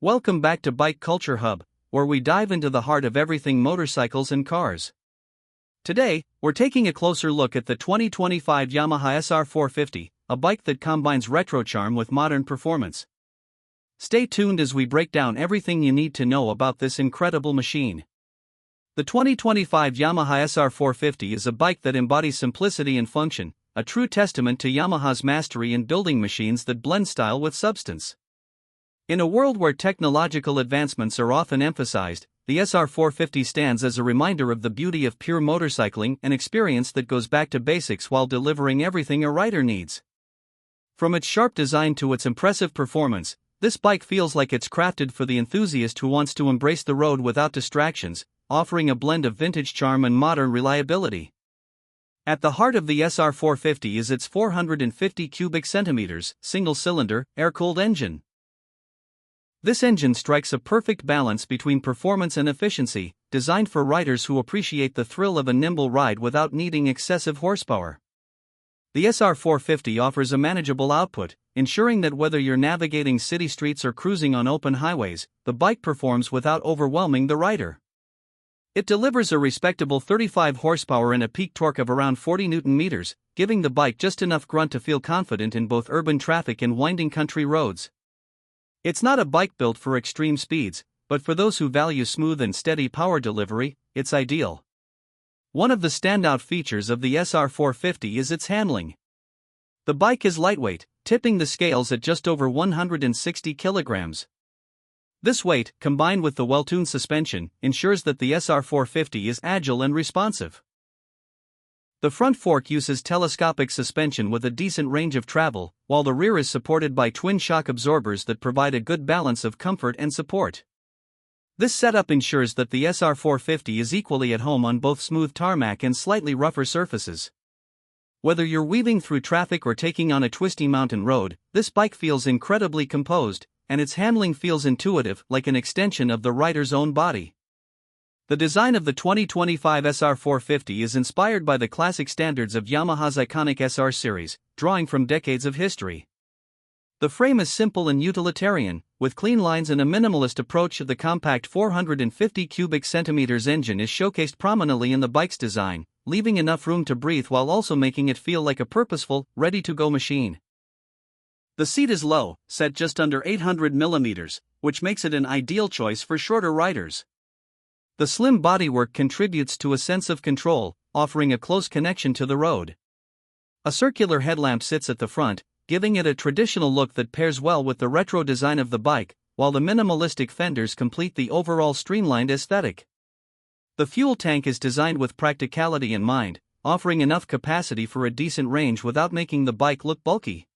Welcome back to Bike Culture Hub, where we dive into the heart of everything motorcycles and cars. Today, we're taking a closer look at the 2025 Yamaha SR450, a bike that combines retro charm with modern performance. Stay tuned as we break down everything you need to know about this incredible machine. The 2025 Yamaha SR450 is a bike that embodies simplicity and function, a true testament to Yamaha's mastery in building machines that blend style with substance. In a world where technological advancements are often emphasized, the SR450 stands as a reminder of the beauty of pure motorcycling, an experience that goes back to basics while delivering everything a rider needs. From its sharp design to its impressive performance, this bike feels like it's crafted for the enthusiast who wants to embrace the road without distractions, offering a blend of vintage charm and modern reliability. At the heart of the SR450 is its 450 cubic centimeters, single-cylinder, air-cooled engine. This engine strikes a perfect balance between performance and efficiency, designed for riders who appreciate the thrill of a nimble ride without needing excessive horsepower. The SR450 offers a manageable output, ensuring that whether you're navigating city streets or cruising on open highways, the bike performs without overwhelming the rider. It delivers a respectable 35 horsepower and a peak torque of around 40 Nm, giving the bike just enough grunt to feel confident in both urban traffic and winding country roads. It's not a bike built for extreme speeds, but for those who value smooth and steady power delivery, it's ideal. One of the standout features of the SR450 is its handling. The bike is lightweight, tipping the scales at just over 160 kilograms. This weight, combined with the well-tuned suspension, ensures that the SR450 is agile and responsive. The front fork uses telescopic suspension with a decent range of travel, while the rear is supported by twin shock absorbers that provide a good balance of comfort and support. This setup ensures that the SR450 is equally at home on both smooth tarmac and slightly rougher surfaces. Whether you're weaving through traffic or taking on a twisty mountain road, this bike feels incredibly composed, and its handling feels intuitive, like an extension of the rider's own body. The design of the 2025 SR450 is inspired by the classic standards of Yamaha's iconic SR series, drawing from decades of history. The frame is simple and utilitarian, with clean lines and a minimalist approach. The compact 450 cubic centimeters engine is showcased prominently in the bike's design, leaving enough room to breathe while also making it feel like a purposeful, ready-to-go machine. The seat is low, set just under 800 mm, which makes it an ideal choice for shorter riders. The slim bodywork contributes to a sense of control, offering a close connection to the road. A circular headlamp sits at the front, giving it a traditional look that pairs well with the retro design of the bike, while the minimalistic fenders complete the overall streamlined aesthetic. The fuel tank is designed with practicality in mind, offering enough capacity for a decent range without making the bike look bulky.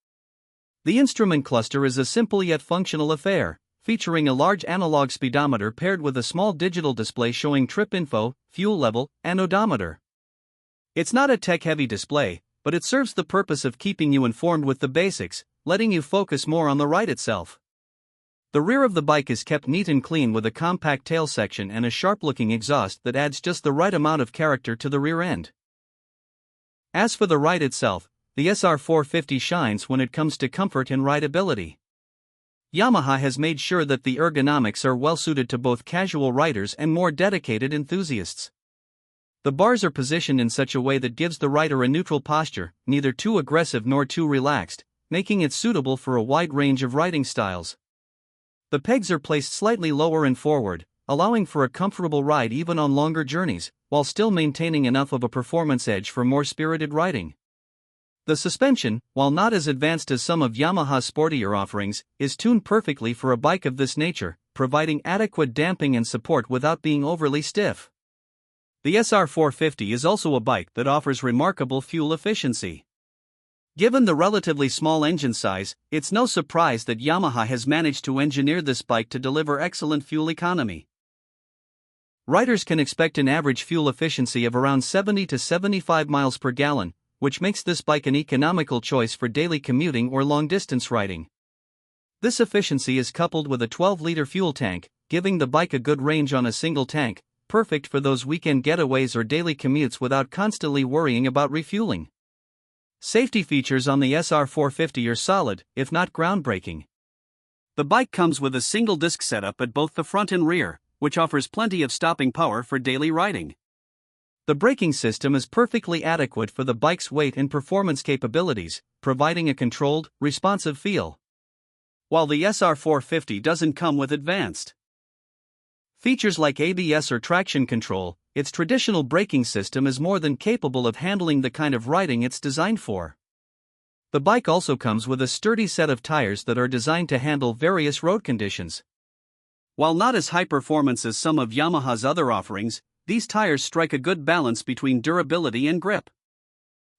The instrument cluster is a simple yet functional affair, featuring a large analog speedometer paired with a small digital display showing trip info, fuel level, and odometer. It's not a tech-heavy display, but it serves the purpose of keeping you informed with the basics, letting you focus more on the ride itself. The rear of the bike is kept neat and clean with a compact tail section and a sharp-looking exhaust that adds just the right amount of character to the rear end. As for the ride itself, the SR450 shines when it comes to comfort and rideability. Yamaha has made sure that the ergonomics are well suited to both casual riders and more dedicated enthusiasts. The bars are positioned in such a way that gives the rider a neutral posture, neither too aggressive nor too relaxed, making it suitable for a wide range of riding styles. The pegs are placed slightly lower and forward, allowing for a comfortable ride even on longer journeys, while still maintaining enough of a performance edge for more spirited riding. The suspension, while not as advanced as some of Yamaha's sportier offerings, is tuned perfectly for a bike of this nature, providing adequate damping and support without being overly stiff. The SR450 is also a bike that offers remarkable fuel efficiency. Given the relatively small engine size, it's no surprise that Yamaha has managed to engineer this bike to deliver excellent fuel economy. Riders can expect an average fuel efficiency of around 70 to 75 miles per gallon, which makes this bike an economical choice for daily commuting or long-distance riding. This efficiency is coupled with a 12-liter fuel tank, giving the bike a good range on a single tank, perfect for those weekend getaways or daily commutes without constantly worrying about refueling. Safety features on the SR450 are solid, if not groundbreaking. The bike comes with a single disc setup at both the front and rear, which offers plenty of stopping power for daily riding. The braking system is perfectly adequate for the bike's weight and performance capabilities, providing a controlled, responsive feel. While the SR450 doesn't come with advanced features like ABS or traction control, its traditional braking system is more than capable of handling the kind of riding it's designed for. The bike also comes with a sturdy set of tires that are designed to handle various road conditions. While not as high performance as some of Yamaha's other offerings, these tires strike a good balance between durability and grip.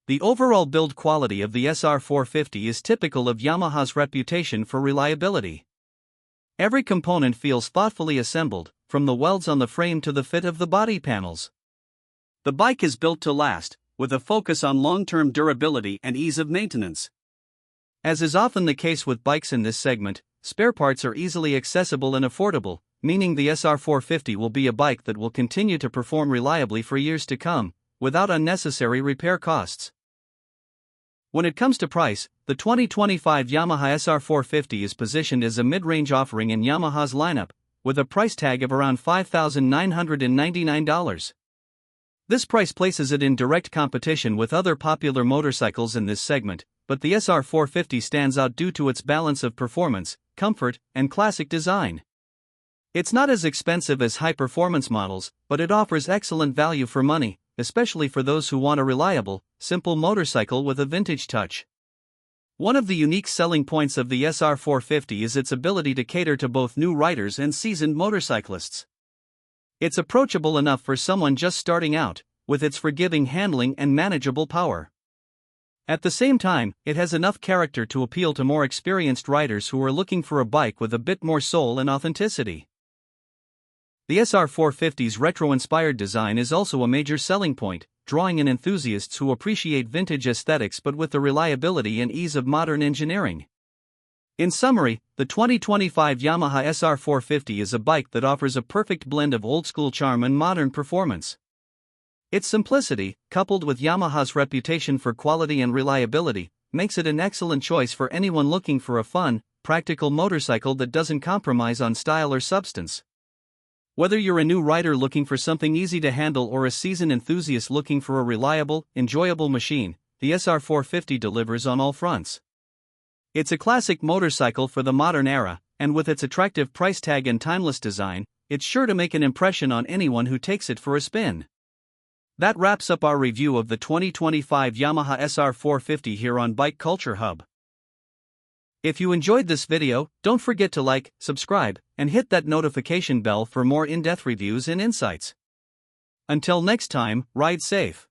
The overall build quality of the SR450 is typical of Yamaha's reputation for reliability. Every component feels thoughtfully assembled, from the welds on the frame to the fit of the body panels. The bike is built to last, with a focus on long-term durability and ease of maintenance. As is often the case with bikes in this segment, spare parts are easily accessible and affordable, meaning the SR450 will be a bike that will continue to perform reliably for years to come, without unnecessary repair costs. When it comes to price, the 2025 Yamaha SR450 is positioned as a mid-range offering in Yamaha's lineup, with a price tag of around $5,999. This price places it in direct competition with other popular motorcycles in this segment, but the SR450 stands out due to its balance of performance, comfort, and classic design. It's not as expensive as high-performance models, but it offers excellent value for money, especially for those who want a reliable, simple motorcycle with a vintage touch. One of the unique selling points of the SR450 is its ability to cater to both new riders and seasoned motorcyclists. It's approachable enough for someone just starting out, with its forgiving handling and manageable power. At the same time, it has enough character to appeal to more experienced riders who are looking for a bike with a bit more soul and authenticity. The SR450's retro-inspired design is also a major selling point, drawing in enthusiasts who appreciate vintage aesthetics but with the reliability and ease of modern engineering. In summary, the 2025 Yamaha SR450 is a bike that offers a perfect blend of old-school charm and modern performance. Its simplicity, coupled with Yamaha's reputation for quality and reliability, makes it an excellent choice for anyone looking for a fun, practical motorcycle that doesn't compromise on style or substance. Whether you're a new rider looking for something easy to handle or a seasoned enthusiast looking for a reliable, enjoyable machine, the SR450 delivers on all fronts. It's a classic motorcycle for the modern era, and with its attractive price tag and timeless design, it's sure to make an impression on anyone who takes it for a spin. That wraps up our review of the 2025 Yamaha SR450 here on Bike Culture Hub. If you enjoyed this video, don't forget to like, subscribe, and hit that notification bell for more in-depth reviews and insights. Until next time, ride safe.